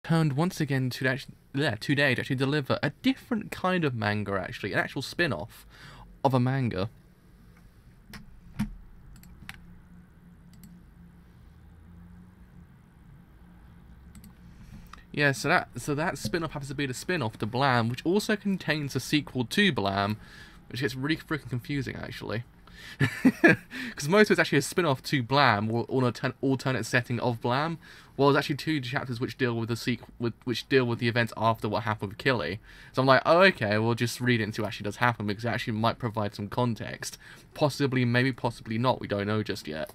turned once again to actually, today to actually deliver a different kind of manga, actually, an actual spin-off of a manga. Yeah, so that spin-off happens to be the spin-off to Blam, which also contains a sequel to Blam, which gets really freaking confusing, actually. Because most of it's actually a spin-off to Blam, or an alternate setting of Blam, while there's actually 2 chapters which deal with which deal with the events after what happened with Killy. So I'm like, oh, okay, we'll just read it and see what actually does happen, because it actually might provide some context. Possibly, maybe, possibly not, we don't know just yet.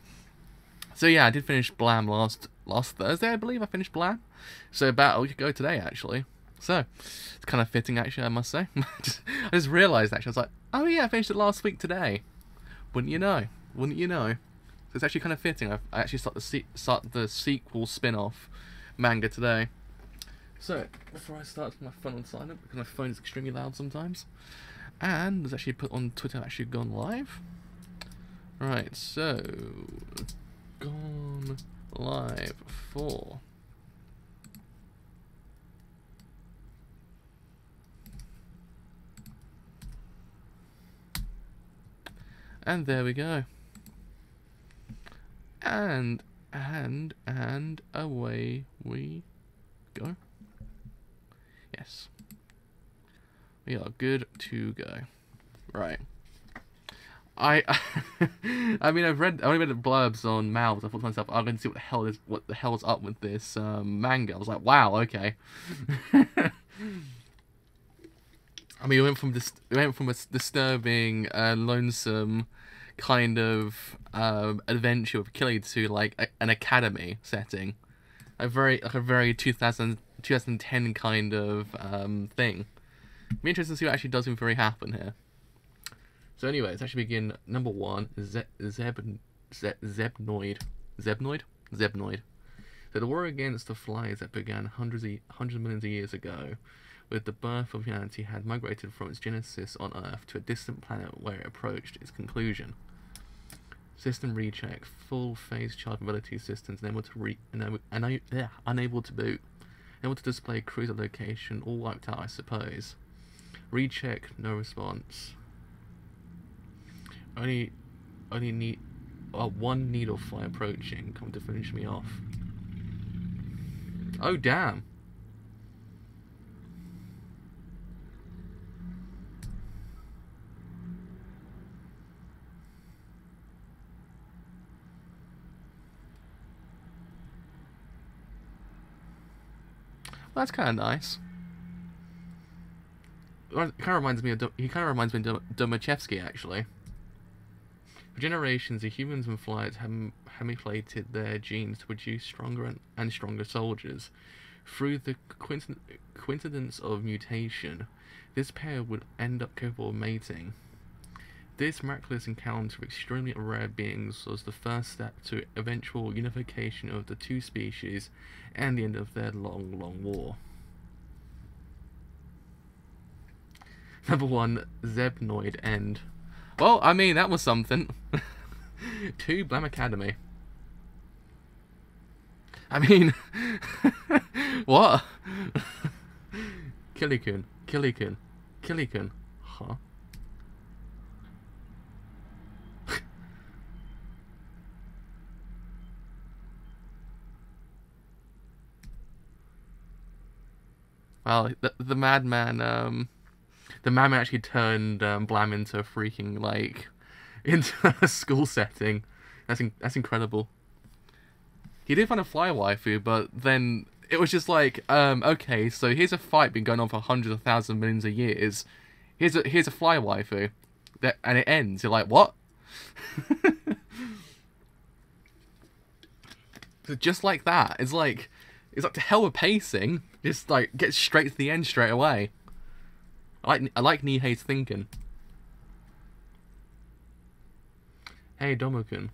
So yeah, I did finish Blam last Thursday, I believe I finished Blam. So about a week ago today, actually. So, it's kind of fitting, actually, I must say. I just realised, actually, I was like, oh yeah, I finished it last week today. Wouldn't you know? Wouldn't you know? So it's actually kind of fitting. I actually start the sequel spin-off manga today. So, before I start, my phone on silent, because my phone is extremely loud sometimes. And it's actually put on Twitter, actually gone live. Right, so... Gone live for... And there we go. And away we go. Yes. We are good to go. Right. I mean, I only read the blurbs on Mouths. I thought to myself, I'm going to see what the hell's up with this manga. I was like, wow, okay. I mean, we went from a disturbing, lonesome kind of adventure with Killy to like an academy setting, a very 2010 kind of thing. It'll be interesting to see what actually does very happen here. So anyway, let's actually begin. Number 1, Zebnoid. So the war against the flies that began hundreds of millions of years ago, with the birth of humanity, had migrated from its genesis on Earth to a distant planet where it approached its conclusion. System recheck. Full phase charge mobility systems unable to boot. Unable to display cruiser location. All wiped out, I suppose. Recheck. No response. Only need one needle fly approaching. Come to finish me off. Oh damn. Well, that's kind of nice. He kind of reminds me of Domachevsky, actually. For generations, the humans and flies have manipulated their genes to produce stronger and stronger soldiers. Through the coincidence of mutation, this pair would end up capable of mating. This miraculous encounter of extremely rare beings was the first step to eventual unification of the 2 species and the end of their long, long war. Number 1, Zebnoid end. Well, I mean, that was something. 2, Blam Academy. I mean, what? Killy-kun, huh? Well, the madman actually turned Blam into a freaking, like, into a school setting. That's incredible. He did find a fly waifu, but then it was just like, okay, so here's a fight been going on for hundreds of thousands, millions of years. Here's a fly waifu, and it ends. You're like, what? So just like that, it's like to hell with pacing. Just like get straight to the end straight away. I like Nihei's thinking. Hey, Domokun.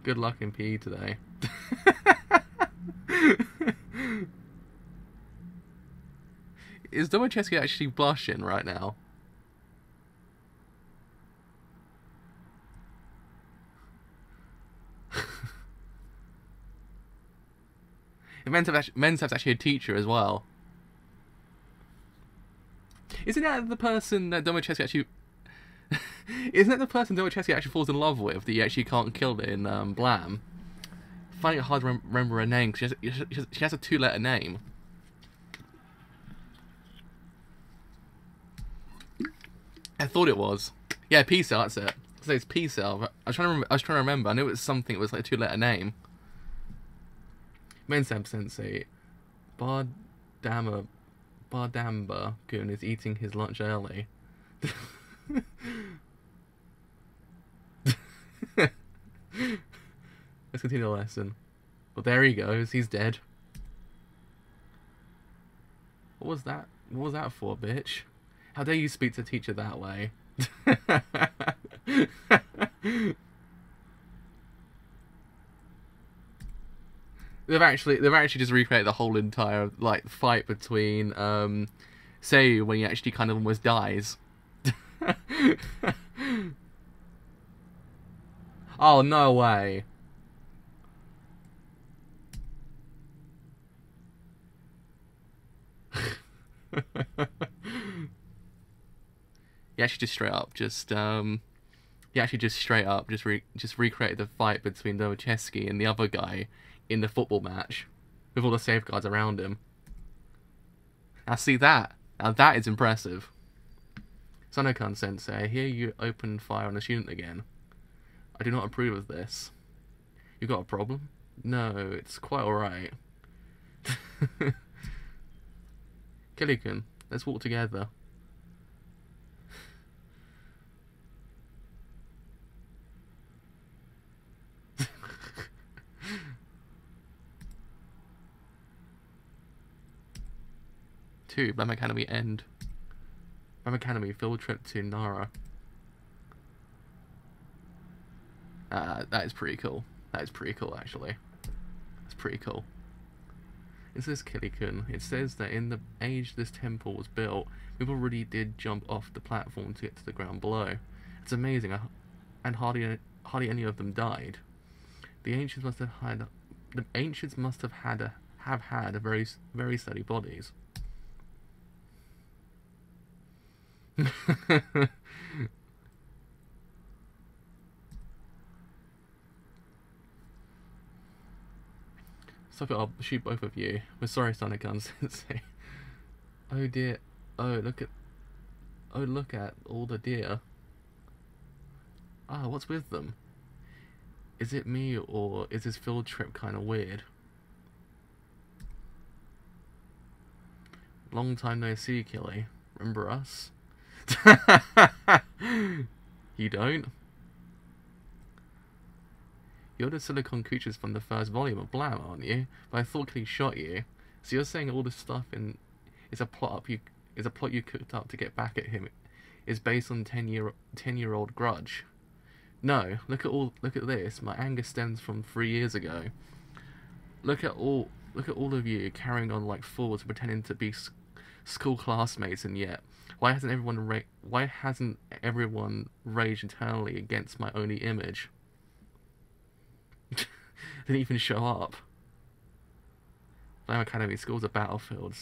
Good luck in PE today. Is Domachevsky actually blushing right now? Mensev's actually a teacher as well. Isn't that the person that Domachesky actually... Isn't that the person Domachesky actually falls in love with that you actually can't kill in Blam? I find it hard to remember her name because she has a 2-letter name. I thought it was. Yeah, P-Cell, that's it. So it's P-Cell. I was trying to remember. I knew it was something. It was like a 2-letter name. Mensev Sensei. Bardamba Gun is eating his lunch early. Let's continue the lesson. Well, there he goes. He's dead. What was that? What was that for, bitch? How dare you speak to a teacher that way? They've actually just recreated the whole entire like fight between Seiyu when he actually kind of almost dies. Oh, no way. He actually just straight up recreated the fight between Domachesky and the other guy in the football match with all the safeguards around him. Now see that. Now that is impressive. Sanokan Sensei, I hear you opened fire on a student again. I do not approve of this. You got a problem? No, it's quite alright. Kilikun, let's walk together. Blame Academy end. Blame Academy field trip to Nara. That is pretty cool. That is pretty cool, actually. That's pretty cool. It says Kilikun. It says that in the age this temple was built, people really did jump off the platform to get to the ground below. It's amazing, and hardly any of them died. The ancients must have had very steady bodies. Stop it, I'll shoot both of you. We're sorry, Sanokan Sensei. Oh dear. Oh, look at all the deer. Ah, what's with them? Is it me, or is this field trip kind of weird? Long time no see, Killy. Remember us? You don't? You're the silicon creatures from the first volume of Blam, aren't you? But I thought he shot you. So you're saying all this stuff is a plot you cooked up to get back at him is based on 10-year-old grudge. No, look at this. My anger stems from 3 years ago. Look at all of you carrying on like fools, pretending to be school classmates, and yet why hasn't everyone raged internally against my only image? Didn't even show up. Blame Academy schools a battlefield.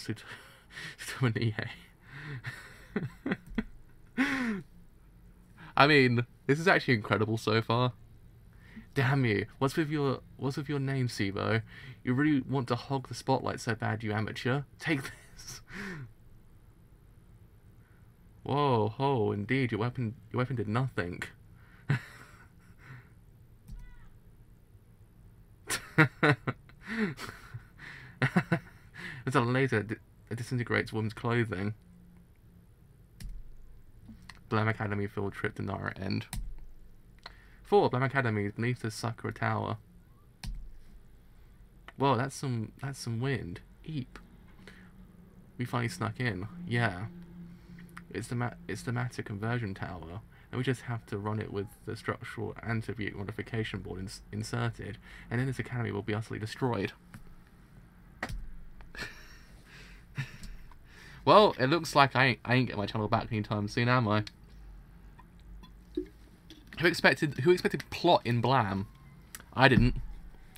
I mean, this is actually incredible so far. Damn you! What's with your name, Sibo? You really want to hog the spotlight so bad, you amateur? Take this. Whoa, ho! Indeed, your weapon did nothing. It's a laser that disintegrates women's clothing. Blame Academy field trip to Nara end. 4. Blame Academy is beneath the Sakura Tower. Whoa, that's some wind. Eep. We finally snuck in. Yeah. It's the matter conversion tower, and we just have to run it with the structural attribute modification board inserted, and then this academy will be utterly destroyed. Well, it looks like I ain't getting my channel back anytime soon, am I? Who expected plot in Blam? I didn't.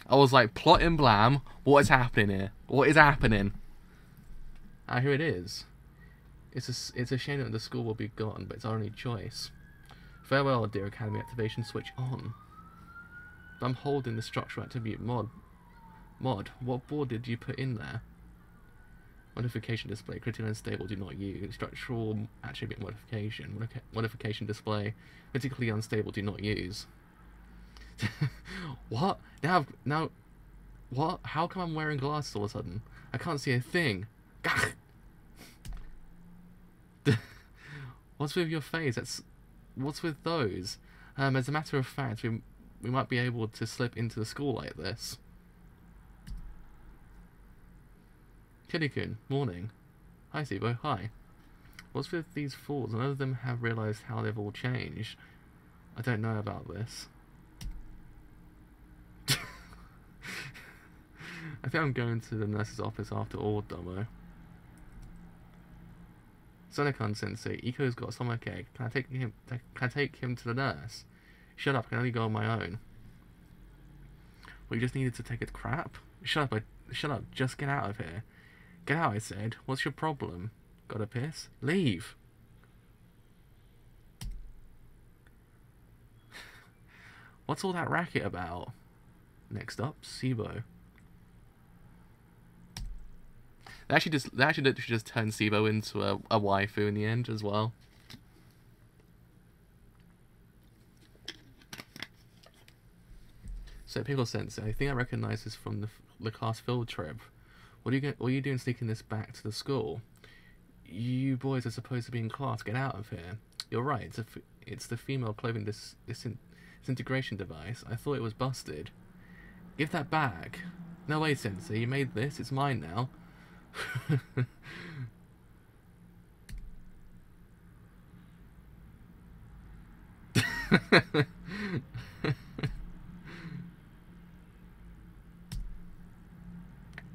I was like, plot in Blam. What is happening here? What is happening? Ah, here it is. It's a shame that the school will be gone, but it's our only choice. Farewell, dear Academy activation switch on. I'm holding the structural activity mod. What board did you put in there? Modification display, critically unstable, do not use. Structural attribute modification. Modification display, critically unstable, do not use. What? Now, what? How come I'm wearing glasses all of a sudden? I can't see a thing. What's with your face? What's with those? As a matter of fact, we might be able to slip into the school like this. Kinnikuin, morning. Hi, Sibo, hi. What's with these fools? None of them have realised how they've all changed. I don't know about this. I think I'm going to the nurse's office after all, Domo. Sonokon Sensei, Iko's got a stomachache. Can I take him to the nurse? Shut up, I can only go on my own. Well, you just needed to take a crap? Shut up, just get out of here. Get out, I said. What's your problem? Gotta piss? Leave! What's all that racket about? Next up, Sibo. They actually just turned Sibo into a waifu in the end as well. So Pickle Sensei, I think I recognise this from the class field trip. What are you doing sneaking this back to the school? You boys are supposed to be in class. Get out of here. You're right. It's the female clothing disintegration device. I thought it was busted. Give that back. No way, Sensei. You made this. It's mine now.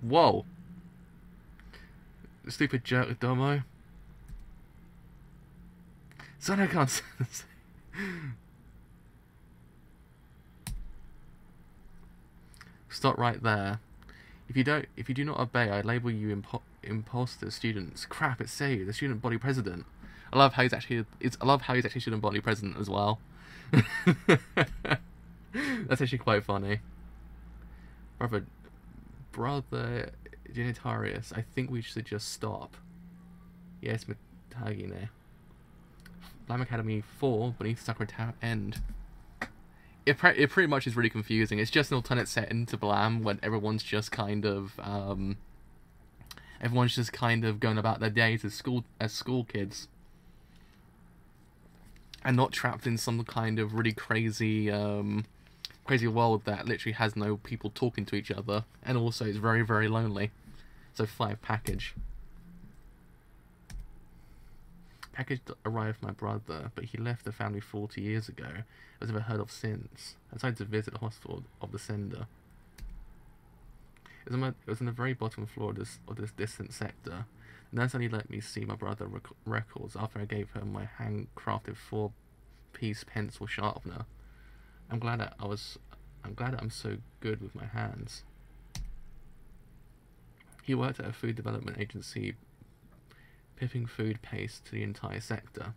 Whoa. Stupid jerk, Domo. Sonokon Sensei. Stop right there. If you do not obey, I label you imposter students. Crap, it's Seiyu, the student body president. I love how he's actually student body president as well. That's actually quite funny. Brother Genitarius, I think we should just stop. Yes, Mitagine. Blame Academy 4 beneath Sakura Tower end. It pretty much is really confusing. It's just an alternate setting to Blam when everyone's just kind of going about their days as school kids, and not trapped in some kind of really crazy world that literally has no people talking to each other, and also is very, very lonely. So 5 package arrived for my brother, but he left the family 40 years ago. I was never heard of since. I decided to visit the hospital of the sender. It was on the very bottom floor of this distant sector. The nurse only let me see my brother's records after I gave her my handcrafted 4-piece pencil sharpener. I'm glad that I'm so good with my hands. He worked at a food development agency, pipping food paste to the entire sector.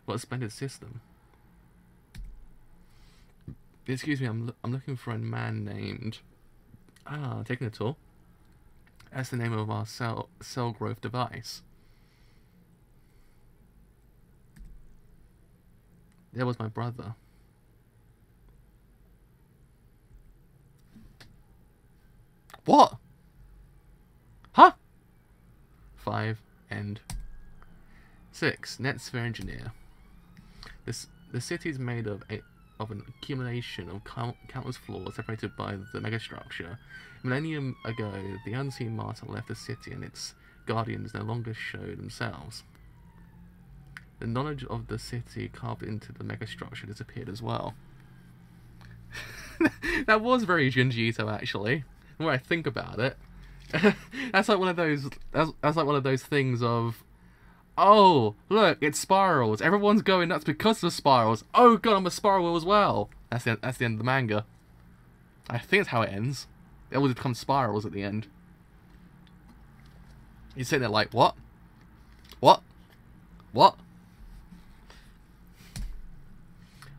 What a splendid system. Excuse me, I'm looking for a man named... taking a tour. That's the name of our cell growth device. There was my brother. What? Huh? 5 and 6. Netsphere engineer. The city is made of an accumulation of countless floors separated by the megastructure. A millennium ago, the unseen martyr left the city and its guardians no longer show themselves. The knowledge of the city carved into the megastructure disappeared as well. That was very Junji Ito, actually. The more I think about it. That's like one of those. That's like one of those things of, oh look, it's spirals. Everyone's going nuts because of spirals. Oh god, I'm a spiral as well. That's the end of the manga. I think that's how it ends. It always becomes spirals at the end. You're sitting there like, what? What? What?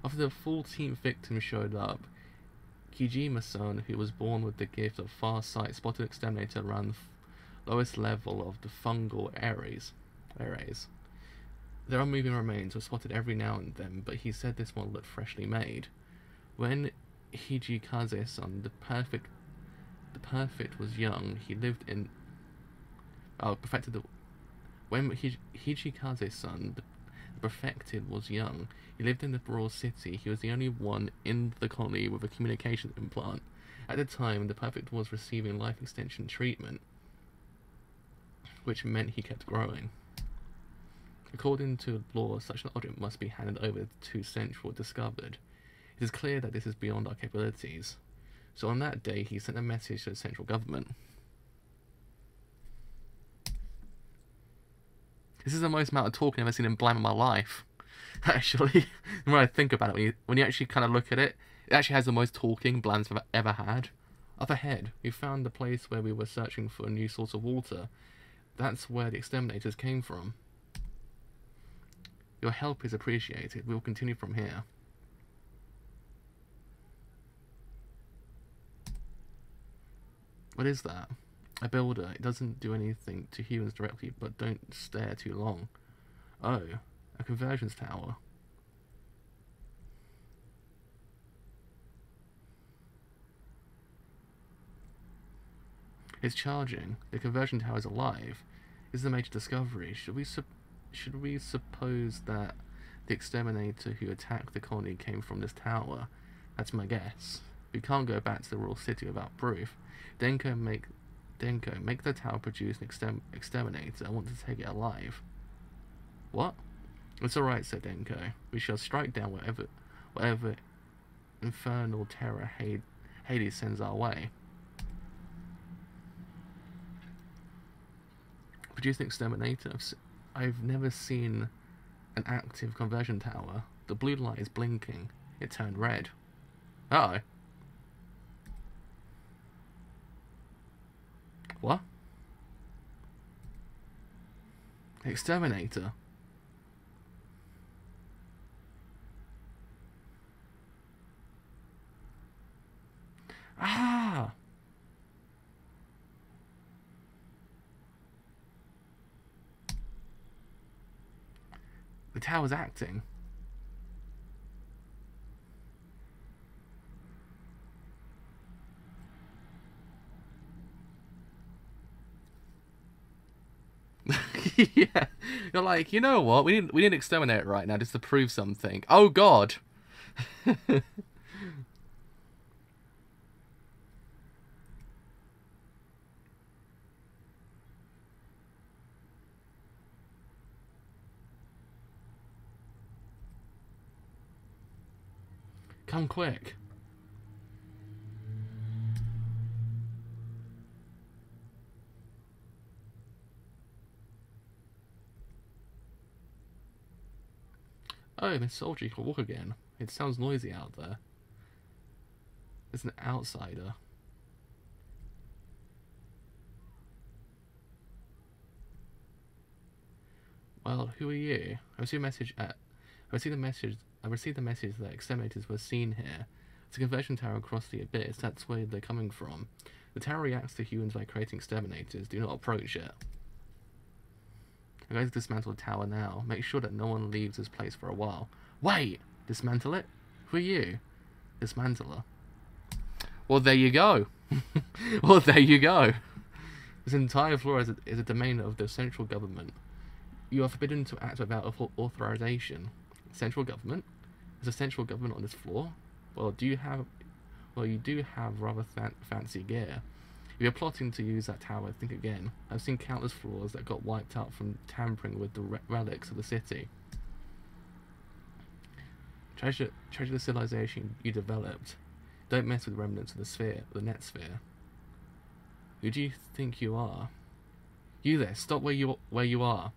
After the 14th victim showed up, Kijima-san, who was born with the gift of far sight, spotted an exterminator around the lowest level of the fungal areas. There are moving remains were spotted every now and then, but he said this one looked freshly made. When Hijikaze-san, the perfect was young, he lived in... When Hijikaze-san, the perfected, was young, he lived in the royal city. He was the only one in the colony with a communication implant. At the time, the perfect was receiving life extension treatment, which meant he kept growing. According to law, such an object must be handed over to Central discovered. It is clear that this is beyond our capabilities. So on that day, he sent a message to the central government. This is the most amount of talking I've ever seen in Blame in my life. Actually, when I think about it, when you actually kind of look at it, it actually has the most talking Blams I've ever had. Up ahead, we found the place where we were searching for a new source of water. That's where the exterminators came from. Your help is appreciated. We will continue from here. What is that? A builder. It doesn't do anything to humans directly, but don't stare too long. Oh, a conversions tower. It's charging. The conversion tower is alive. This is a major discovery. Should we suppose that the exterminator who attacked the colony came from this tower? That's my guess. We can't go back to the royal city without proof. Denko, make the tower produce an exterminator. I want to take it alive. What? It's alright, said Denko. We shall strike down whatever infernal terror Hades sends our way. Produce an exterminator. I've never seen an active conversion tower. The blue light is blinking. It turned red. Uh-oh. What? Exterminator. Ah! The tower's acting. Yeah, you're like, you know what? We didn't exterminate it right now just to prove something. Oh God. Come quick. Oh, Miss Soldier, you can walk again. It sounds noisy out there. It's an outsider. Well, who are you? I received the message that exterminators were seen here. It's a conversion tower across the abyss. That's where they're coming from. The tower reacts to humans by creating exterminators. Do not approach it. I'm going to dismantle the tower now. Make sure that no one leaves this place for a while. Wait! Dismantle it? Who are you? Dismantler. Well, there you go. Well, there you go. This entire floor is a domain of the central government. You are forbidden to act without authorization. Central government? There's a central government on this floor? Well, you do have rather fancy gear. If you're plotting to use that tower, think again. I've seen countless floors that got wiped out from tampering with the relics of the city. Treasure the civilization you developed. Don't mess with remnants of the sphere, the net sphere. Who do you think you are? You there, stop where you are.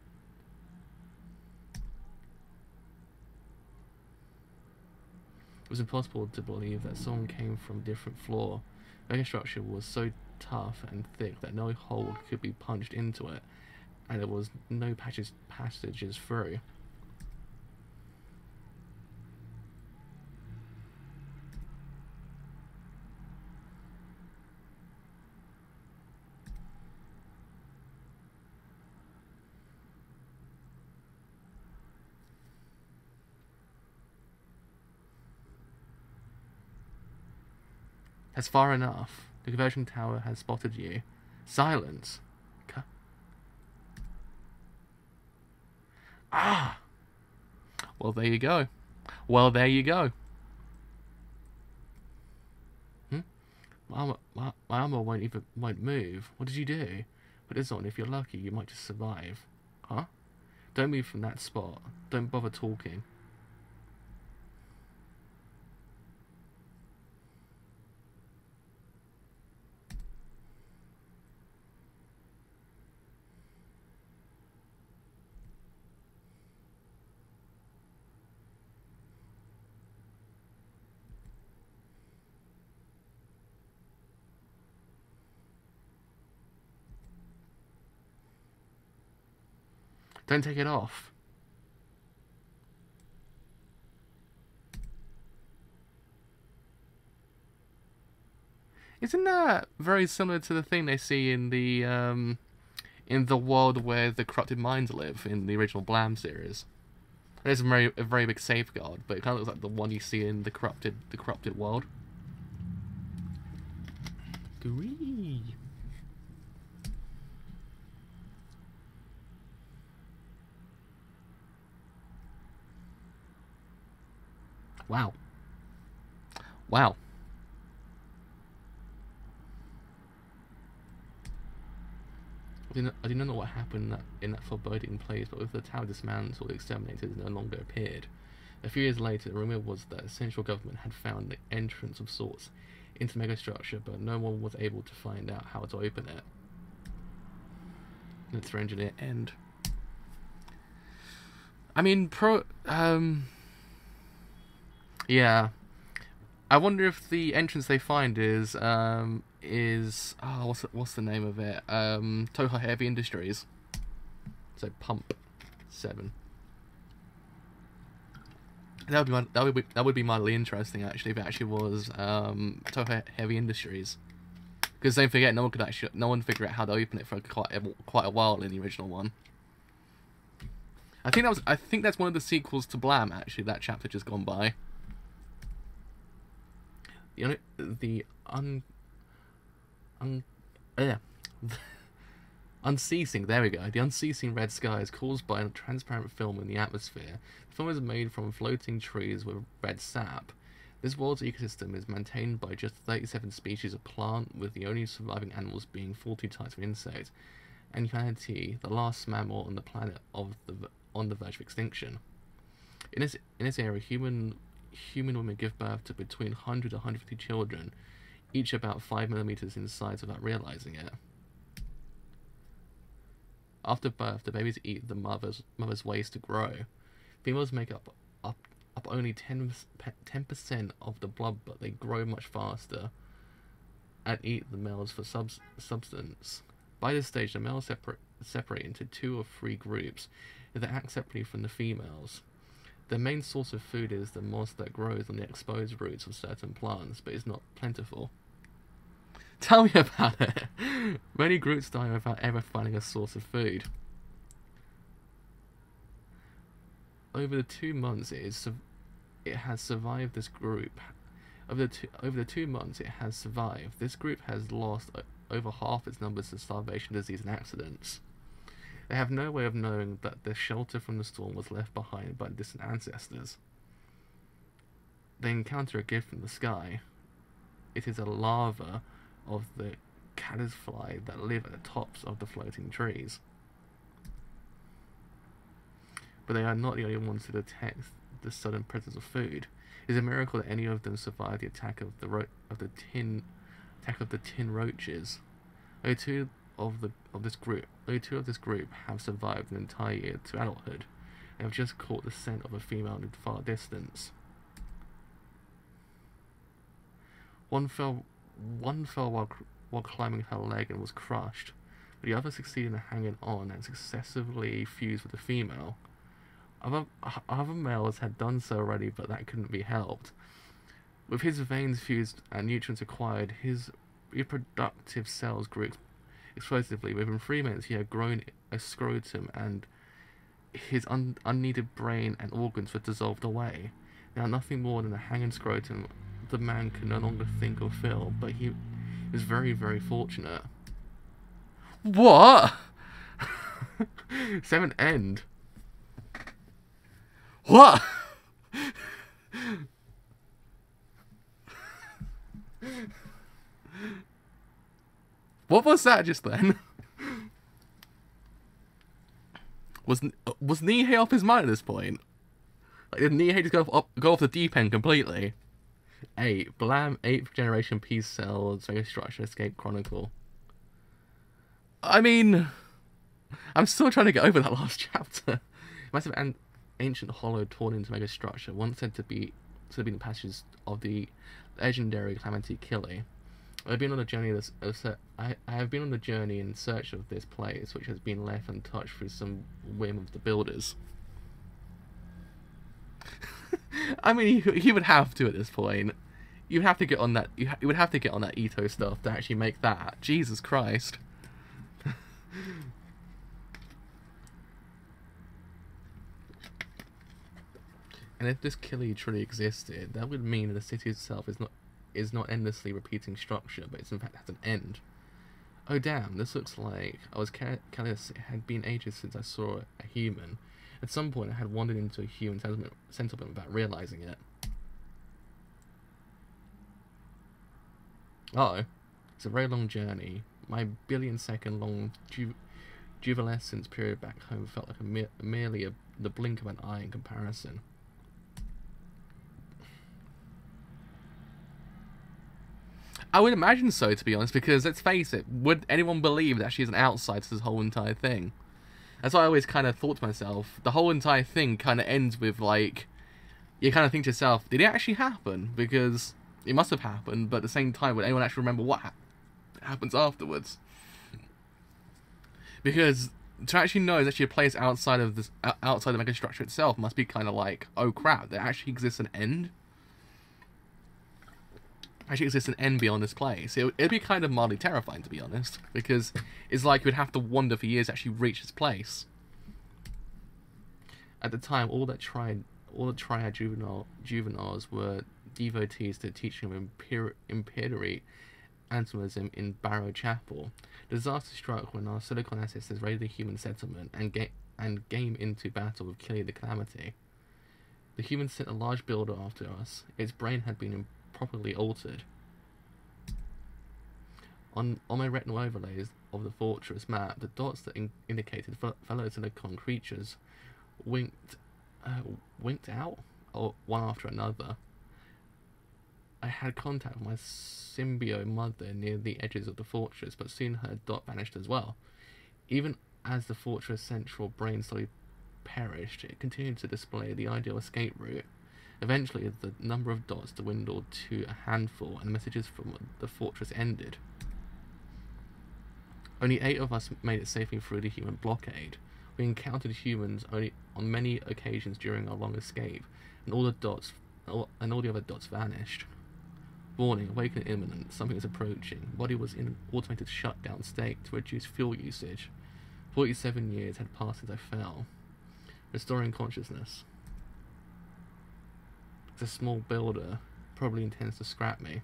was impossible to believe that someone came from a different floor. The structure was so tough and thick that no hole could be punched into it, and there was no passages through. That's far enough. The conversion tower has spotted you. Silence. Ah! Well, there you go. Well, there you go. My armor won't move. What did you do? Put this on. If you're lucky, you might just survive. Huh? Don't move from that spot. Don't bother talking. Don't take it off. Isn't that very similar to the thing they see in the world where the corrupted minds live in the original Blam series? There's a very big safeguard, but it kind of looks like the one you see in the corrupted world. Gree. Wow. Wow. I didn't know what happened in that foreboding place, but with the tower dismantled, the exterminators no longer appeared. A few years later, the rumour was that the central government had found the entrance of sorts into the megastructure, but no one was able to find out how to open it. Let's engineer end. I mean, yeah. I wonder if the entrance they find is what's the name of it? Toha Heavy Industries. So Pump 7. That would be mildly interesting actually if it actually was Toha Heavy Industries. Because don't forget, no one figured out how to open it for quite a while in the original one. I think that's one of the sequels to Blam actually. That chapter just gone by. Unceasing, there we go. The unceasing red sky is caused by a transparent film in the atmosphere. The film is made from floating trees with red sap. This world's ecosystem is maintained by just 37 species of plant, with the only surviving animals being 40 types of insects, and humanity, the last mammal on the planet on the verge of extinction. In this area, human women give birth to between 100 to 150 children, each about 5 millimeters in size without realizing it. After birth, the babies eat the mother's waste to grow. Females make up only 10% of the blood, but they grow much faster and eat the males for substance. By this stage, the males separate into 2 or 3 groups. They act separately from the females. The main source of food is the moss that grows on the exposed roots of certain plants, but is not plentiful. Tell me about it. Many groups die without ever finding a source of food. Over the 2 months, it has survived. This group, over the 2 months, it has survived. This group has lost over half its numbers to starvation, disease, and accidents. They have no way of knowing that their shelter from the storm was left behind by distant ancestors. They encounter a gift from the sky. It is a larva of the caddisfly that live at the tops of the floating trees. But they are not the only ones to detect the sudden presence of food. It is a miracle that any of them survived the attack of the tin roaches. Only two of this group have survived an entire year to adulthood. They have just caught the scent of a female in the far distance. One fell, one fell while climbing her leg and was crushed, but the other succeeded in hanging on and successively fused with the female. Other males had done so already, but that couldn't be helped. With his veins fused and nutrients acquired, his reproductive cells grew explosively. Within 3 minutes, he had grown a scrotum, and his unneeded brain and organs were dissolved away. Now, nothing more than a hanging scrotum, the man could no longer think or feel, but he was very, very fortunate. What? 7th end. What? What was that just then? Was Nihei off his mind at this point? Like, did Nihei just go off the deep end completely? 8. Blam 8th generation Peace Cells Mega Structure Escape Chronicle. I mean, I'm still trying to get over that last chapter. Massive and ancient hollow torn into mega structure, once said to be the passages of the legendary Calamity Kili. I have been on the journey in search of this place, which has been left untouched through some whim of the builders. I mean, he would have to at this point. You'd have to get on that. You would have to get on that Ito stuff to actually make that. Jesus Christ. And if this Kili truly existed, that would mean that the city itself is not endlessly repeating structure, but it's in fact has an end. Oh damn, this looks like I was careless. It had been ages since I saw a human. At some point I had wandered into a human settlement without realizing it. Uh oh. It's a very long journey. My billion-second long juvalescence period back home felt like merely the blink of an eye in comparison. I would imagine so, to be honest, because let's face it, would anyone believe that she's an outsider to this whole entire thing? That's what I always kind of thought to myself. The whole entire thing kind of ends with, like, you kind of think to yourself, did it actually happen? Because it must have happened, but at the same time, would anyone actually remember what happens afterwards? Because to actually know there's actually a place outside of this, outside the megastructure itself, must be kind of like, oh crap, there actually exists an end? Actually exists an end beyond this place. It'd be kind of mildly terrifying, to be honest, because it's like you'd have to wander for years to actually reach this place. At the time, all the triad juveniles were devotees to the teaching of imperial animism in Barrow Chapel. Disaster struck when our Silicon ancestors raided the human settlement and came into battle with Kili the Calamity. The humans sent a large builder after us. Its brain had been properly altered. On my retinal overlays of the fortress map, the dots that indicated fellow silicon creatures winked out, or one after another. I had contact with my symbiote mother near the edges of the fortress, but soon her dot vanished as well. Even as the fortress central brain slowly perished, it continued to display the ideal escape route. Eventually, the number of dots dwindled to a handful, and messages from the fortress ended. Only 8 of us made it safely through the human blockade. We encountered humans only on many occasions during our long escape, and all the other dots vanished. Warning, awakening imminent, something is approaching. Body was in automated shutdown state to reduce fuel usage. 47 years had passed since I fell. Restoring consciousness. It's a small builder, probably intends to scrap me.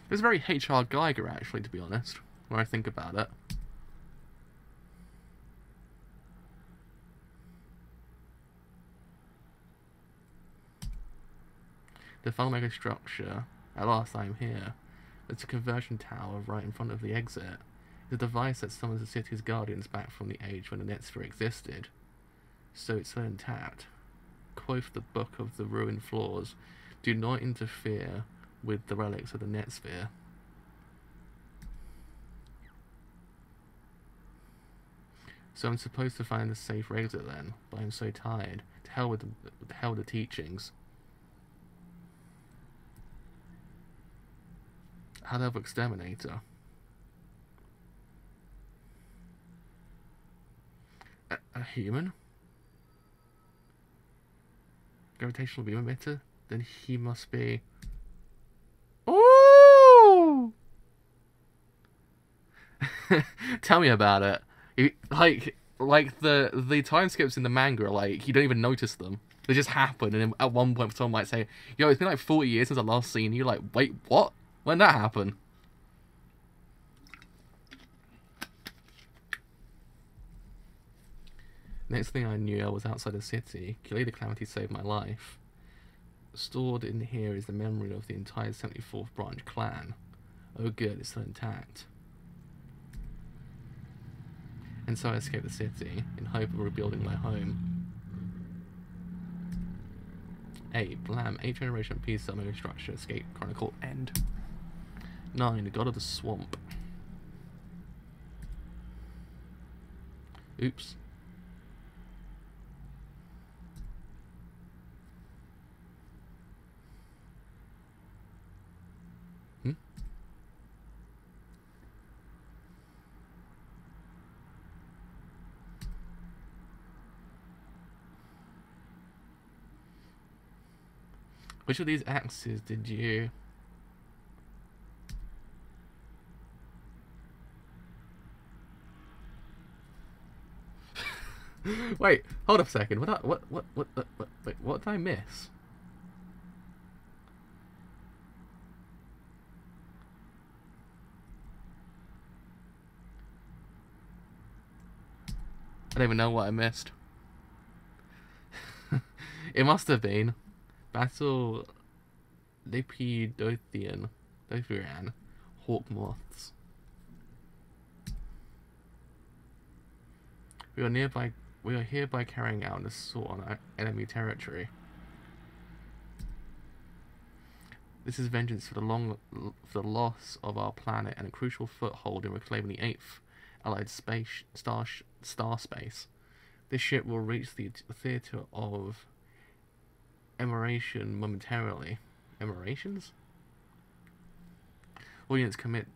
It's very H.R. Geiger, actually, to be honest, when I think about it. The final mega structure, at last I am here. There's a conversion tower right in front of the exit. It's a device that summons the city's guardians back from the age when the Netsphere existed. So it's still intact. Quoth the Book of the Ruined Floors, do not interfere with the relics of the Netsphere. So I'm supposed to find a safe exit then, but I'm so tired. To hell with the teachings. How the exterminator? A human? Gravitational beam emitter? Then he must be... Oh! Tell me about it. Like the time skips in the manga, like, you don't even notice them. They just happen, and then at one point someone might say, yo, it's been like 40 years since I last seen you. Like, wait, what? When did that happen? Next thing I knew, I was outside the city. Killing the Calamity saved my life. Stored in here is the memory of the entire 74th branch clan. Oh good, it's still intact. And so I escaped the city, in hope of rebuilding my home. 8. Blam, 8th generation piece of mega structure, escape chronicle, end. 9. The god of the swamp. Oops. Which of these axes did you... Wait, hold up a second. What did I miss? I don't even know what I missed. It must have been Battle Lepidothian, Hawk Moths. We are hereby carrying out an assault on our enemy territory. This is vengeance for the loss of our planet and a crucial foothold in reclaiming the 8th Allied star space. This ship will reach the theater of emeration momentarily. Emerations? All units commit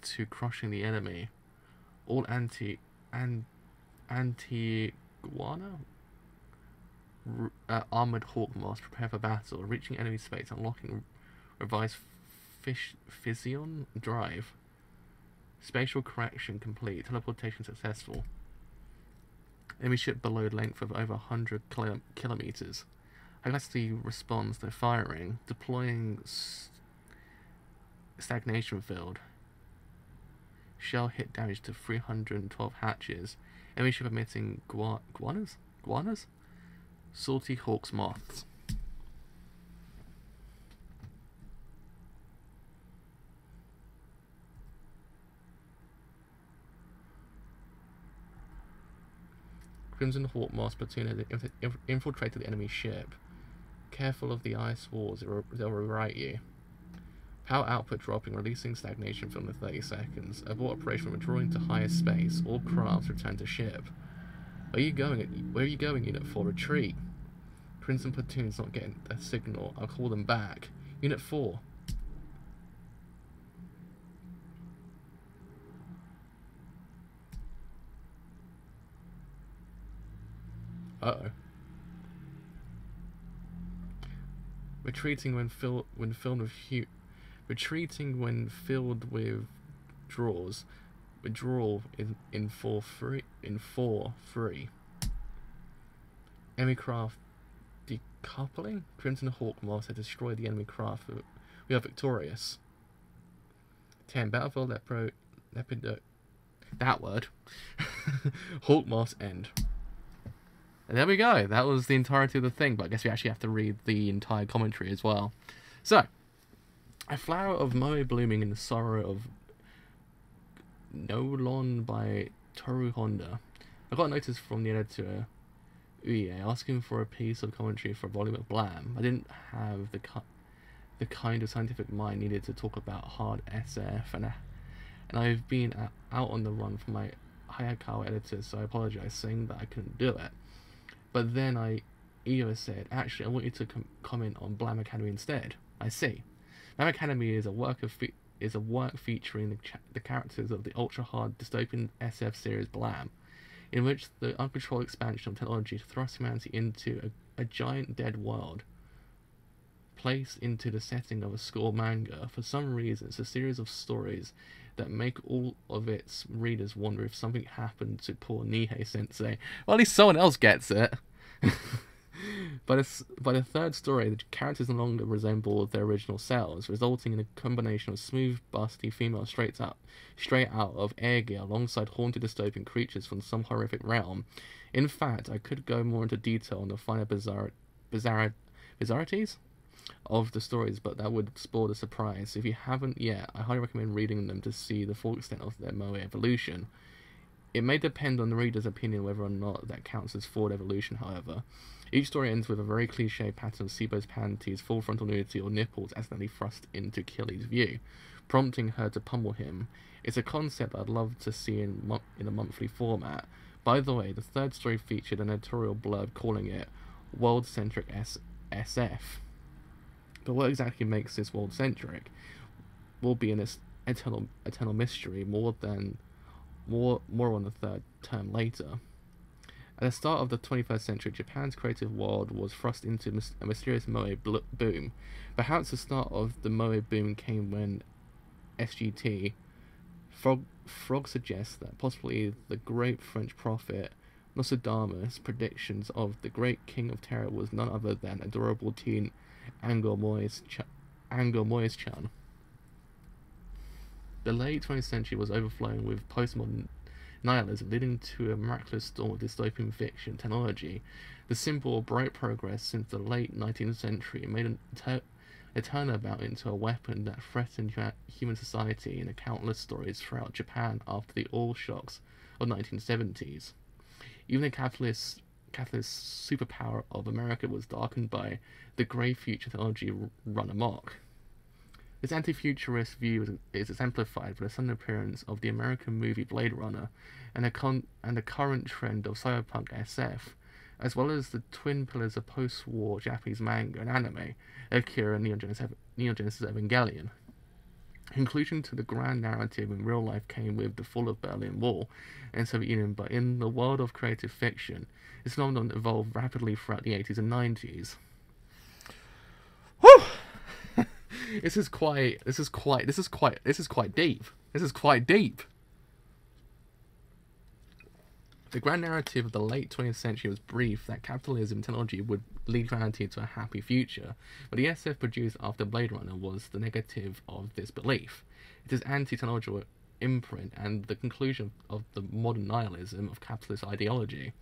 to crushing the enemy. All anti-guana armored hawk moths prepare for battle, reaching enemy space, unlocking revised fission drive. Spatial correction complete. Teleportation successful. Enemy ship below length of over 100 kilometers. Velocity responds to firing. Deploying stagnation field. Shell hit damage to 312 hatches. Enemy ship emitting guanas? Salty hawks moths. Crimson Hawk Moss platoon has infiltrated the enemy ship. Careful of the ice walls, they'll rewrite you. Power output dropping, releasing stagnation film in 30 seconds. Abort operation, withdrawing to higher space. All crafts return to ship. Where are you going, Unit 4? Retreat. Crimson platoon's not getting their signal. I'll call them back. Unit 4. Uh-oh. Retreating when filled with draws. Withdrawal in 4-3. Enemy craft decoupling. Crimson Hawk Moss had destroyed the enemy craft. We are victorious. 10. Battlefield Lepido. That word. Hawk Moss end. And there we go. That was the entirety of the thing, but I guess we actually have to read the entire commentary as well. So, a flower of moe blooming in the sorrow of Nolon by Toru Honda. I got a notice from the editor, Uie, asking for a piece of commentary for a volume of Blam. I didn't have the kind of scientific mind needed to talk about hard SF, and I've been out on the run for my Hayakawa editor, so I apologize, saying that I couldn't do it. But then I either said, actually, I want you to comment on Blame Academy instead. I see. Blame Academy is a work featuring the characters of the ultra-hard dystopian SF series Blame, in which the uncontrolled expansion of technology thrusts humanity into a giant dead world, placed into the setting of a school manga. For some reason, it's a series of stories that make all of its readers wonder if something happened to poor Nihei-sensei. Well, at least someone else gets it. By the third story, the characters no longer resemble their original selves, resulting in a combination of smooth, busty females straight out of air gear alongside haunted dystopian creatures from some horrific realm. In fact, I could go more into detail on the finer bizarrities of the stories, but that would spoil the surprise. If you haven't yet, I highly recommend reading them to see the full extent of their moe evolution. It may depend on the reader's opinion whether or not that counts as forward evolution, however. Each story ends with a very cliché pattern of Sibo's panties, full frontal nudity, or nipples accidentally thrust into Killy's view, prompting her to pummel him. It's a concept I'd love to see in a monthly format. By the way, the third story featured an editorial blurb calling it world-centric SF. But what exactly makes this world-centric will be an eternal mystery, more on the third term later. At the start of the 21st century, Japan's creative world was thrust into a mysterious moe boom. Perhaps the start of the moe boom came when SGT Frog suggests that possibly the great French prophet Nostradamus' predictions of the great King of Terror was none other than adorable teen Angel Moyes-chan. The late 20th century was overflowing with postmodern nihilism, leading to a miraculous storm of dystopian fiction technology. The symbol of bright progress since the late 19th century made a turnabout into a weapon that threatened human society in countless stories throughout Japan after the oil shocks of the 1970s. Even the capitalist superpower of America was darkened by the grey future technology run amok. This anti-futurist view is exemplified by the sudden appearance of the American movie Blade Runner and the current trend of cyberpunk SF, as well as the twin pillars of post-war Japanese manga and anime, Akira and Neon Genesis Evangelion. Conclusion to the grand narrative in real life came with the fall of Berlin Wall and Soviet Union, but in the world of creative fiction, this phenomenon evolved rapidly throughout the 80s and 90s. Whew! This is quite deep. The grand narrative of the late 20th century was brief, that capitalism and technology would lead humanity to a happy future, but the SF produced after Blade Runner was the negative of this belief. It is anti-technological imprint and the conclusion of the modern nihilism of capitalist ideology.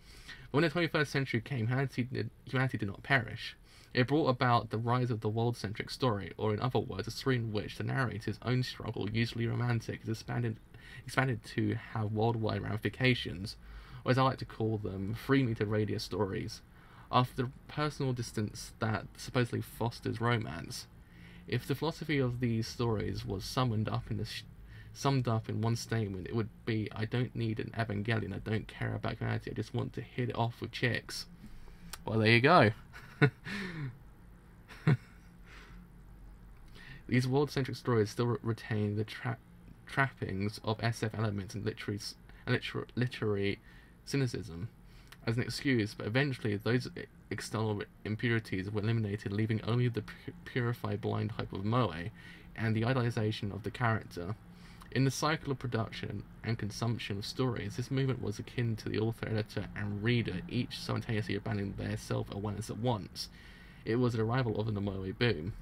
But when the 21st century came, humanity did not perish. It brought about the rise of the world-centric story, or in other words, a story in which the narrator's own struggle, usually romantic, is expanded to have worldwide ramifications, or as I like to call them, 3-meter radius stories, after the personal distance that supposedly fosters romance. If the philosophy of these stories was summed up in one statement, it would be, I don't need an Evangelion, I don't care about humanity, I just want to hit it off with chicks. Well, there you go. These world-centric stories still retain the trappings of SF elements and literary cynicism as an excuse, but eventually those external impurities were eliminated, leaving only the purified blind hype of moe and the idealization of the character. In the cycle of production and consumption of stories, this movement was akin to the author, editor, and reader, each simultaneously abandoning their self-awareness at once. It was the arrival of the moe boom.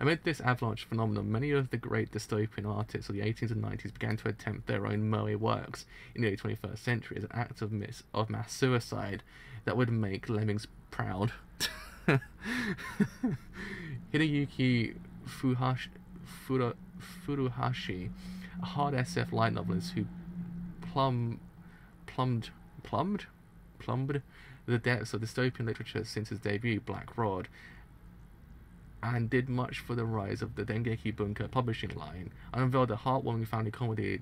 Amid this avalanche phenomenon, many of the great dystopian artists of the 18s and 90s began to attempt their own moe works in the early 21st century as an act of mass suicide that would make lemmings proud. Hideyuki Furuhashi, a hard SF light novelist who plumbed the depths of dystopian literature since his debut, Black Rod, and did much for the rise of the Dengeki Bunka publishing line, unveiled a heartwarming family comedy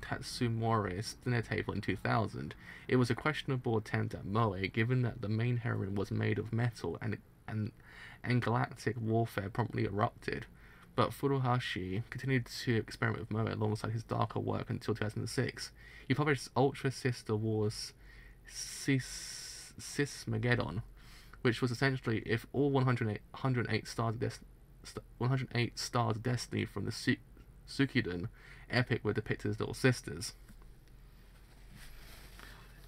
Tatsumori's dinner table in 2000. It was a questionable attempt at moe, given that the main heroine was made of metal and galactic warfare promptly erupted. But Furuhashi continued to experiment with moe alongside his darker work until 2006. He published Ultra Sister Wars Sismageddon, which was essentially if all 108 stars of destiny from the Tsukiden epic were depicted as little sisters.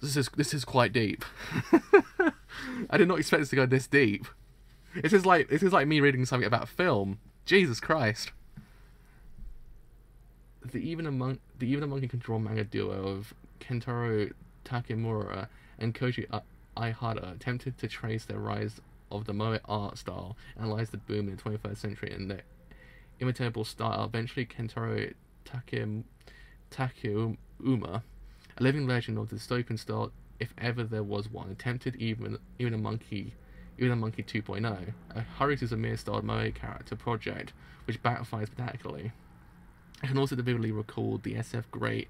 This is quite deep. I did not expect this to go this deep. This is like me reading something about film. Jesus Christ. Even a monkey can draw manga duo of Kentaro Takemura and Koji Aihara attempted to trace the rise of the moe art style, analyze the boom in the 21st century and the imitable style. Eventually, Kentaro Takeuma, a living legend of the dystopian style, if ever there was one, attempted even a monkey 2.0, a Haru Suzumiya styled moe character project, which backfired spectacularly. I can also vividly recall the SF great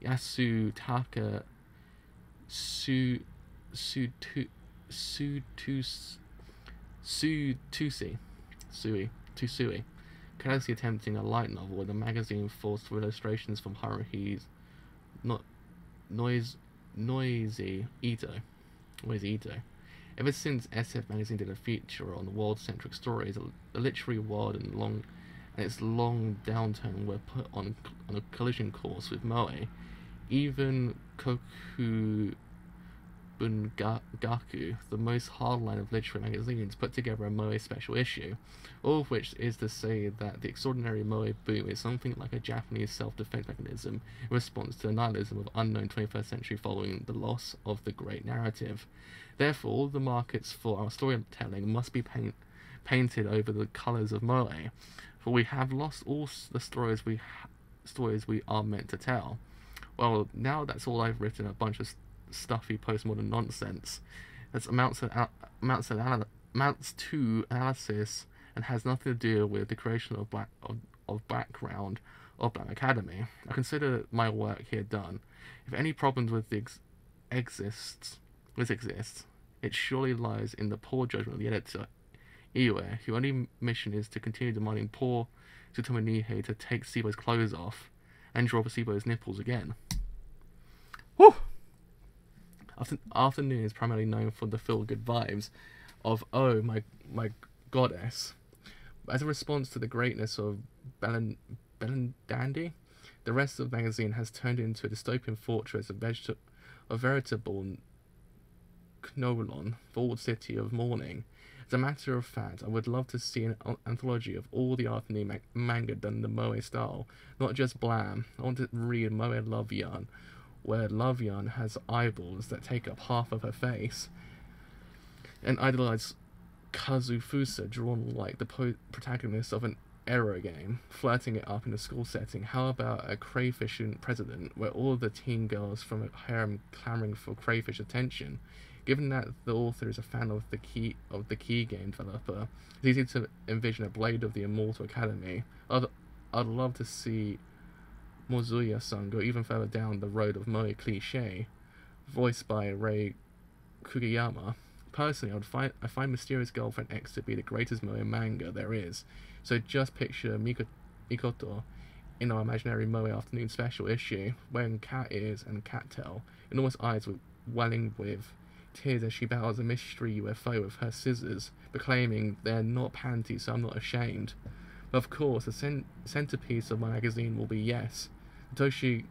Yasutaka Tusui, carelessly attempting a light novel with a magazine full of illustrations from Haruhi's Noisy Ito. Ever since SF magazine did a feature on world-centric stories, the literary world and its long downturn were put on a collision course with moe. Even Koku Bungaku, the most hardline of literary magazines, put together a moe special issue, all of which is to say that the extraordinary moe boom is something like a Japanese self-defense mechanism in response to the nihilism of unknown 21st century following the loss of the great narrative. Therefore, all the markets for our storytelling must be painted over the colours of moe, for we have lost all the stories we are meant to tell. Well, now that's all I've written, a bunch of stuffy postmodern nonsense that amounts to analysis and has nothing to do with the creation of background of Black Academy. I consider my work here done. If any problems with exists, it surely lies in the poor judgment of the editor, Iwe, whose only mission is to continue demanding poor Tsutomu Nihei to take Sibo's clothes off and draw Sibo's nipples again. Whew! Afternoon is primarily known for the feel-good vibes of Oh My Goddess. As a response to the greatness of Dandy, the rest of the magazine has turned into a dystopian fortress, a veritable Knolon, vault city of mourning. As a matter of fact, I would love to see an anthology of all the afternoon manga done in the moe style, not just Blam. I want to read Moe Love Yarn, where Love Yarn has eyeballs that take up half of her face, and idolized Kazufusa drawn like the protagonist of an Aero game, flirting it up in a school setting. How about a crayfish president, where all the teen girls from a harem clamoring for crayfish attention? Given that the author is a fan of the key game developer, it's easy to envision a Blade of the Immortal Academy. I'd love to see Mozuya-san go even further down the road of moe cliché, voiced by Rei Kugiyama. Personally, I find Mysterious Girlfriend X to be the greatest moe manga there is. So just picture Mikoto in our imaginary moe afternoon special issue, wearing cat ears and cat tail, enormous eyes welling with tears as she battles a mystery UFO with her scissors, proclaiming they're not panties, so I'm not ashamed. But of course, the centerpiece of my magazine will be yes, Toshi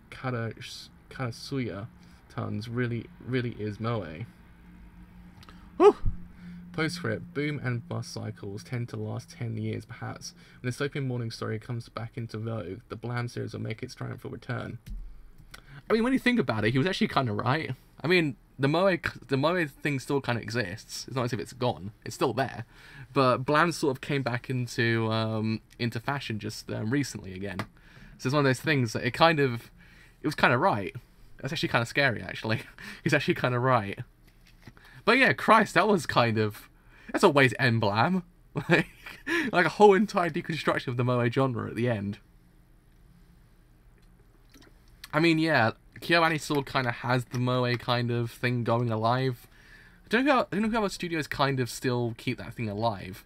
Karasuya tons really is moe. Whew! Postscript: boom and bust cycles tend to last 10 years perhaps. When the dystopian morning story comes back into vogue, the Blam series will make its triumphal return. I mean, when you think about it, he was actually kind of right. I mean, the moe thing still kind of exists. It's not as if it's gone. It's still there. But Blam sort of came back into fashion just recently again. So it's one of those things that it was kind of right. That's actually kind of scary, actually. He's actually kind of right. But yeah, Christ, that's a way to end Blam. like a whole entire deconstruction of the moe genre at the end. I mean, yeah, KyoAni still kind of has the Moe kind of thing going alive. I don't know how other studios kind of still keep that thing alive.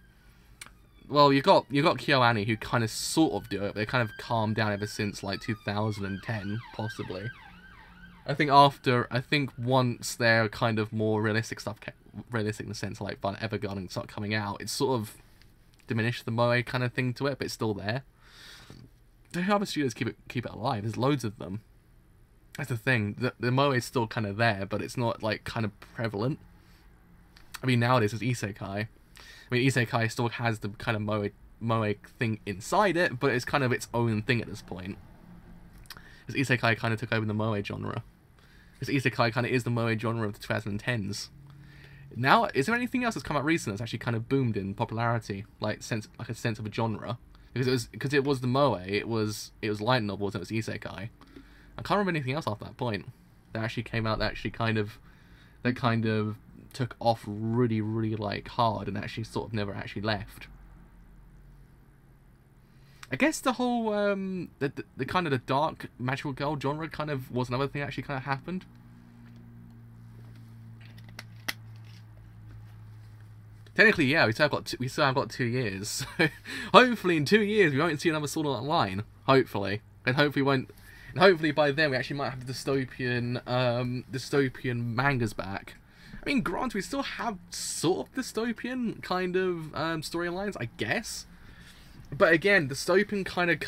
Well, you got KyoAni who kind of sort of do it, but they kind of calmed down ever since like 2010, possibly. I think once their kind of more realistic stuff, realistic in the sense like Violet Evergarden start coming out, it's sort of diminished the Moe kind of thing to it, but it's still there. I don't know how other studios keep it alive. There's loads of them. That's the thing. The Moe is still kind of there, but it's not like kind of prevalent. I mean, nowadays it's Isekai. I mean, Isekai still has the kind of Moe thing inside it, but it's kind of its own thing at this point. Because Isekai kind of took over the Moe genre. Because Isekai kind of is the Moe genre of the 2010s. Now, is there anything else that's come out recently that's actually kind of boomed in popularity, like a sense of a genre? Because it was the Moe, it was light novels, and it was Isekai. I can't remember anything else after that point that actually came out that kind of took off really, really like hard and actually sort of never actually left. I guess the whole the kind of the dark magical girl genre kind of was another thing that actually kind of happened. Technically, yeah, we still have got 2 years. So hopefully, in 2 years, we won't see another Sword Art Online. Hopefully, and hopefully by then we actually might have the dystopian mangas back. I mean, granted, we still have sort of dystopian kind of storylines, I guess. But again, dystopian kind of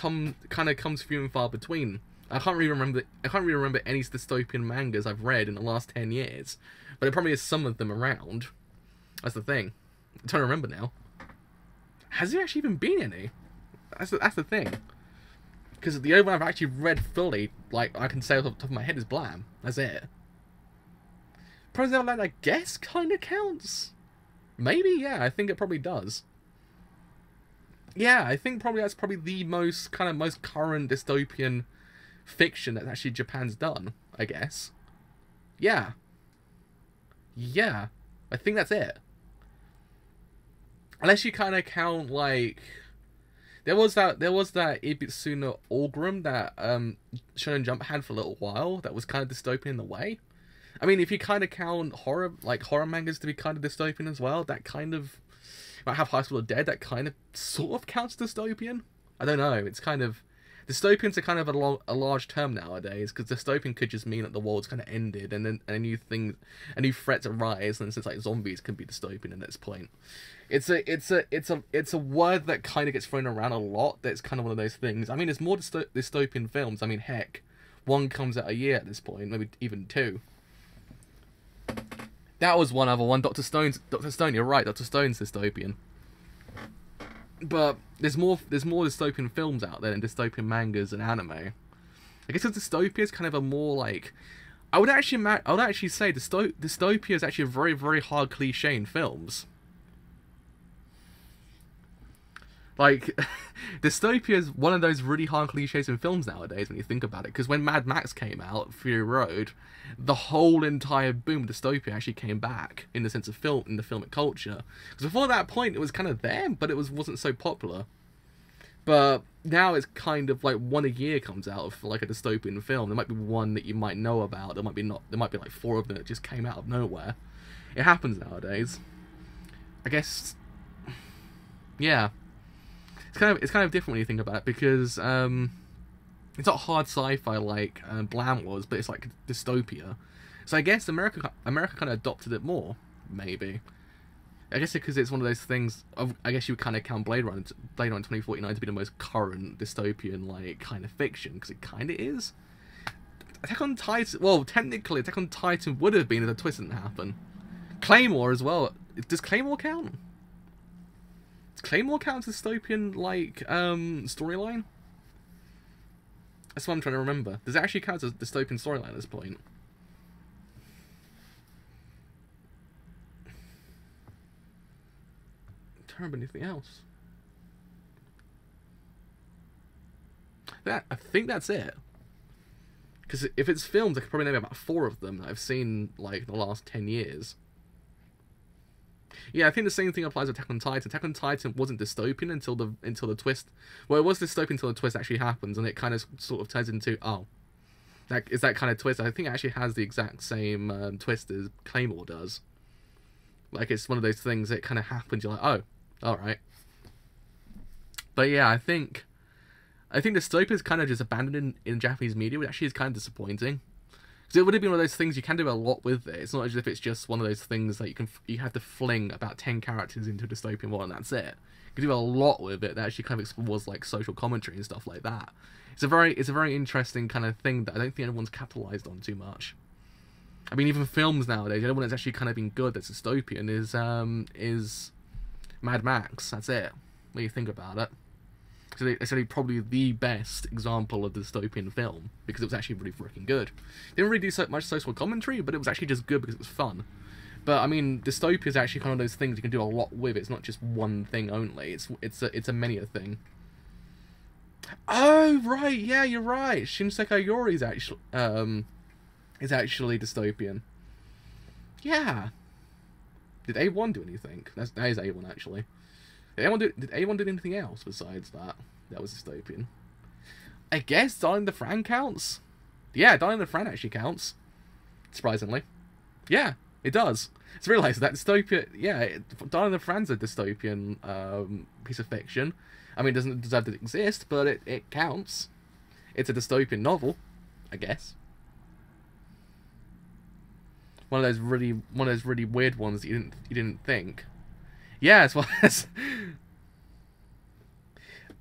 comes few and far between. I can't really remember any dystopian mangas I've read in the last 10 years. But there probably is some of them around. That's the thing. I'm trying to remember now. Has there actually even been any? That's the thing. Because the only one I've actually read fully, like I can say off the top of my head, is Blam. That's it. Prozaland, I guess, kind of counts. Maybe, yeah. I think it probably does. Yeah, I think that's probably the most current dystopian fiction that actually Japan's done. I guess. Yeah. Yeah. I think that's it. Unless you kind of count like, there was that Ibitsu no Orgrim that Shonen Jump had for a little while. That was kind of dystopian in the way. I mean, if you kind of count horror mangas to be kind of dystopian as well, that kind of might have High School of Dead. That kind of sort of counts dystopian. I don't know. It's kind of, dystopians are kind of a large term nowadays, because dystopian could just mean that the world's kind of ended and then a new threats arise, and since like zombies can be dystopian at this point. It's a word that kind of gets thrown around a lot. That's kind of one of those things. I mean, there's more dystopian films. I mean, heck, one comes out a year at this point, maybe even 2. That was one other one. Dr. Stone, you're right. Dr. Stone's dystopian. But there's more dystopian films out there than dystopian mangas and anime. I guess dystopia is kind of a more like, I would actually say dystopia is actually a very, very hard cliche in films. Like, dystopia is one of those really hard cliches in films nowadays when you think about it. Because when Mad Max came out, Fury Road, the whole entire boom of dystopia actually came back in the sense of film, in the filmic culture. Because before that point, it was kind of there, but it wasn't so popular. But now it's kind of like one a year comes out of like a dystopian film. There might be one that you might know about. There might be like 4 of them that just came out of nowhere. It happens nowadays. I guess, yeah. It's kind of different when you think about it, because it's not hard sci-fi like Blam was, but it's like dystopia. So I guess America kind of adopted it more, maybe. I guess because it's one of those things. I guess you would kind of count Blade Runner 2049 to be the most current dystopian like kind of fiction, because it kind of is. Attack on Titan. Well, technically, Attack on Titan would have been if the twist didn't happen. Claymore as well. Does Claymore count? Claymore counts as dystopian like storyline? That's what I'm trying to remember. Does it actually count as dystopian storyline at this point? I don't remember anything else. I think that's it. Because if it's films, I could probably name about 4 of them that I've seen like the last 10 years. Yeah, I think the same thing applies to Attack on Titan. Attack on Titan wasn't dystopian until the twist. Well, it was dystopian until the twist actually happens, and it kind of sort of turns into, oh, that kind of twist. I think it actually has the exact same twist as Claymore does. Like, it's one of those things that kind of happens. You're like, oh, all right. But yeah, I think dystopia is kind of just abandoned in Japanese media, which actually is kind of disappointing. Because it would have been one of those things you can do a lot with it. It's not as if it's just one of those things that you have to fling about 10 characters into a dystopian world and that's it. You can do a lot with it that actually kind of explores like social commentary and stuff like that. It's a very interesting kind of thing that I don't think anyone's capitalized on too much. I mean, even films nowadays, the only one that's actually kind of been good that's dystopian is Mad Max. That's it. When you think about it. It's only probably the best example of the dystopian film because it was actually really freaking good. It didn't really do so much social commentary, but it was actually just good because it was fun. But I mean, dystopia is actually kind of those things you can do a lot with. It's not just one thing only. It's a many a thing. Oh right, yeah, you're right. Shinsekai Yori is actually dystopian. Yeah. Did A1 do anything? That is A1 actually. Did A1 do anything else besides that? That was dystopian. I guess Darling the Fran counts. Yeah, Darling the Fran actually counts. Surprisingly. Yeah, it does. It's realised that dystopia. Yeah, Darling the Fran's a dystopian piece of fiction. I mean, it doesn't deserve to exist, but it counts. It's a dystopian novel, I guess. One of those really weird ones that you didn't think. Yeah, as well as.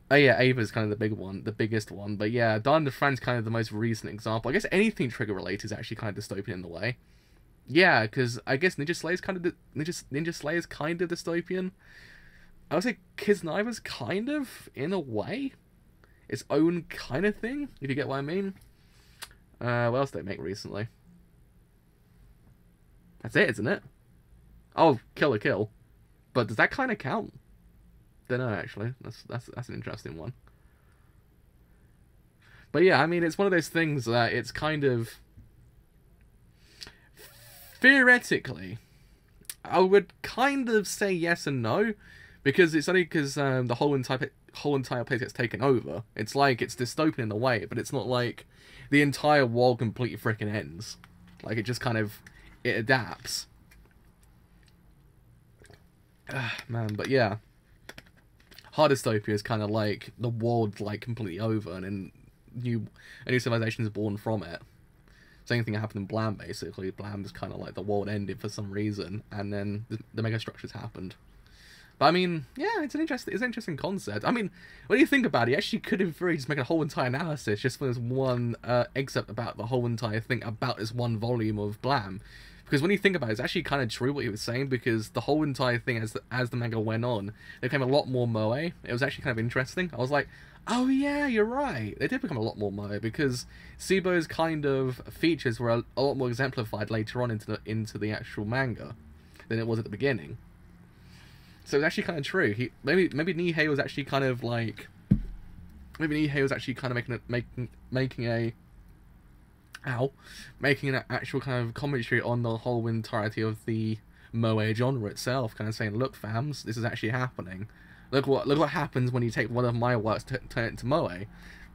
Oh yeah, Ava's kind of the biggest one. But yeah, Darling the Fran's kind of the most recent example. I guess anything trigger related is actually kind of dystopian in the way. Yeah, because I guess Ninja Slayer's kind of dystopian. I would say Kisnaiba's kind of, in a way, its own kind of thing, if you get what I mean. What else did they make recently? That's it, isn't it? Oh, Kill la Kill. But does that kind of count? Don't know, actually. That's an interesting one. But yeah, I mean, it's one of those things that it's kind of... Theoretically, I would kind of say yes and no. Because it's only because the whole entire place gets taken over. It's like it's dystopian in a way, but it's not like the entire world completely freaking ends. Like, it just kind of... It adapts. Man, but yeah. Hard dystopia is kind of like the world's like completely over and then a new civilization is born from it. Same thing happened in Blam, basically. Blam was kind of like the world ended for some reason, and then the mega structures happened. But I mean, yeah, it's an interesting concept. I mean, when you think about it, you actually could in theory just make a whole entire analysis just for this one excerpt about the whole entire thing about this one volume of Blam. Because when you think about it, it's actually kind of true what he was saying, because the whole entire thing, as the manga went on, it became a lot more moe. It was actually kind of interesting. I was like, oh yeah, you're right. They did become a lot more moe, because Sibo's kind of features were a lot more exemplified later on into the actual manga than it was at the beginning. So it's actually kind of true. Maybe Nihei was actually kind of like... Maybe Nihei was actually kind of making an actual kind of commentary on the whole entirety of the moe genre itself, kind of saying, look fams, this is actually happening. Look what happens when you take one of my works to turn it into moe.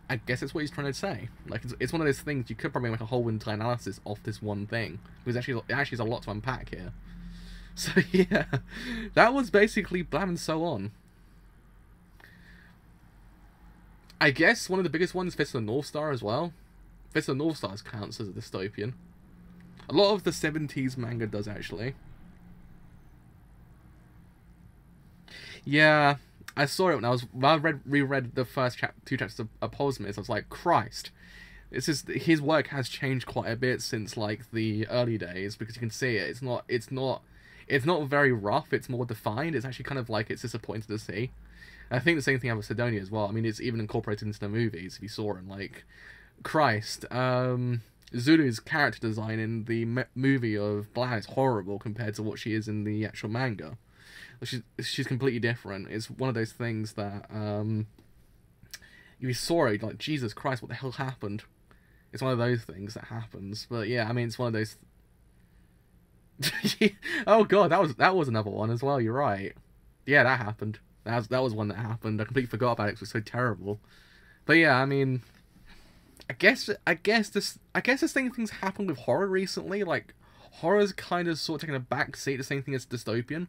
I guess that's what he's trying to say. Like, it's one of those things you could probably make a whole entire analysis off this one thing, because it actually is a lot to unpack here. So yeah, that was basically Blam and so on. I guess one of the biggest ones, Fist of the North Star as well. Fist of the North Star counts as a dystopian. A lot of the 70s manga does, actually. Yeah, I saw it when I reread the first two chapters of Aposmus. I was like, Christ. His work has changed quite a bit since like the early days, because you can see it. It's not very rough, it's more defined. It's actually kind of like it's disappointing to see. And I think the same thing happened with Sidonia as well. I mean, it's even incorporated into the movies, if you saw it. Like, Christ, Zulu's character design in the movie of Blam is horrible compared to what she is in the actual manga. She's completely different. It's one of those things that, if you saw it, like, Jesus Christ, what the hell happened? It's one of those things that happens. But yeah, I mean, it's one of those... Oh god, that was another one as well, you're right. Yeah, that happened. That was one that happened. I completely forgot about it, 'cause it was so terrible. But yeah, I mean, the same things happen with horror recently. Like, horror's kind of sort of taking a back seat. The same thing as dystopian.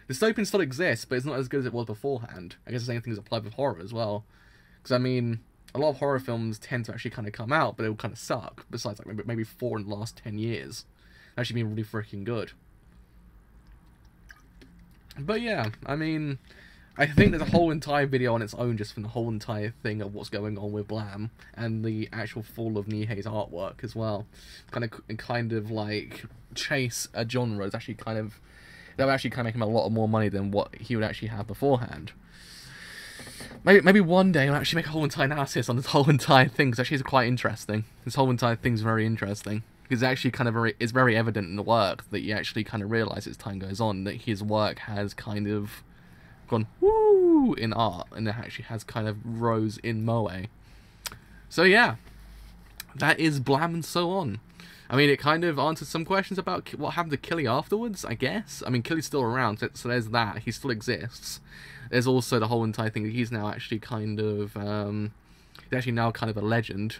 Dystopian still exists, but it's not as good as it was beforehand. I guess the same things apply with horror as well. Because, I mean, a lot of horror films tend to actually kind of come out, but it will kind of suck. Besides, like, maybe 4 in the last 10 years. Actually been really freaking good. But yeah, I mean, I think there's a whole entire video on its own just from the whole entire thing of what's going on with Blam and the actual fall of Nihei's artwork as well. Kind of like chase a genre is actually kind of, that would actually kind of make him a lot more money than what he would actually have beforehand. Maybe one day I'll actually make a whole entire analysis on this whole entire thing, because actually it's quite interesting. This whole entire thing's very interesting. Because actually kind of it's very evident in the work that you actually kind of realise as time goes on that his work has kind of gone woo in art, and it actually has kind of rose in moe. So yeah, that is Blam and so on. I mean, it kind of answers some questions about what happened to Killy afterwards, I guess. I mean, Killy's still around, so there's that. He still exists. There's also the whole entire thing that he's now actually kind of, he's actually now kind of a legend.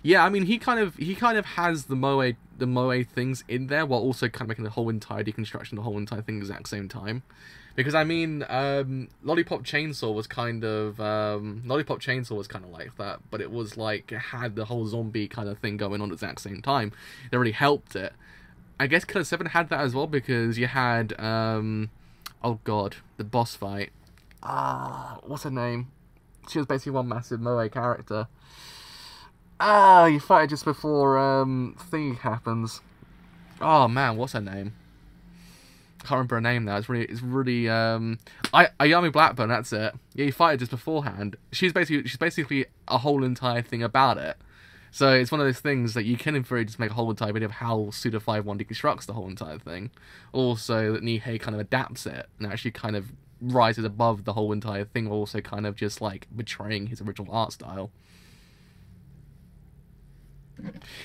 Yeah, I mean, he kind of has the moe things in there, while also kind of making the whole entire deconstruction, the whole entire thing at the exact same time. Because I mean, Lollipop Chainsaw was kind of like that, but it was like it had the whole zombie kind of thing going on at the exact same time. That really helped it. I guess Killer 7 had that as well, because you had oh god, the boss fight. What's her name? She was basically one massive moe character. You fight her just before thing happens. Oh man, what's her name? I can't remember her name now. It's really Ayami Blackburn, that's it. Yeah, you fight her just beforehand. She's basically a whole entire thing about it. So it's one of those things that you can in theory just make a whole entire video of how Suda 5-1 deconstructs the whole entire thing. Also that Nihei kind of adapts it and actually kind of rises above the whole entire thing, also kind of just like betraying his original art style.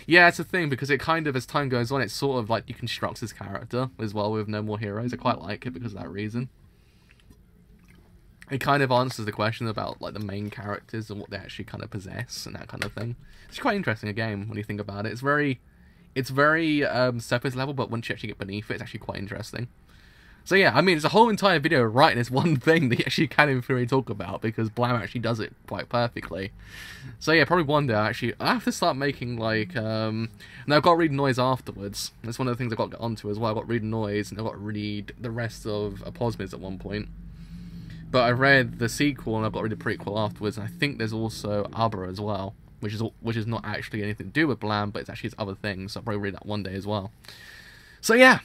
Yeah, it's a thing, because it kind of, as time goes on, it sort of like deconstructs his character as well with No More Heroes. I quite like it because of that reason. It kind of answers the question about like the main characters and what they actually kind of possess and that kind of thing. It's quite interesting a game when you think about it. It's very surface level, but once you actually get beneath it, it's actually quite interesting. So yeah, I mean, it's a whole entire video right in this one thing that you actually can in theory talk about, because Blam actually does it quite perfectly. So yeah, probably one day I have to start making like, now I've got to read Noise afterwards. That's one of the things I've got to get onto as well. I've got to read Noise, and I've got to read the rest of Aposmids at one point. But I read the sequel, and I've got to read the prequel afterwards, and I think there's also Abra as well, which is not actually anything to do with Blam, but it's actually its other things, so I'll probably read that one day as well. So yeah,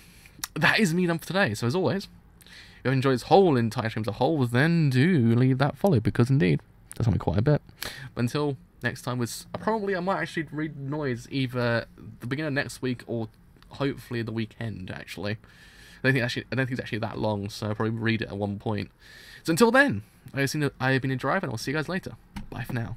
that is me done for today. So as always, if you enjoyed this whole entire stream as a whole, then do leave that follow, because indeed, that's helped me quite a bit. But until next time, I might actually read Noise either the beginning of next week or hopefully the weekend, actually. I don't think it's actually that long, so I'll probably read it at one point. So until then, I've been a drive, and I'll see you guys later. Bye for now.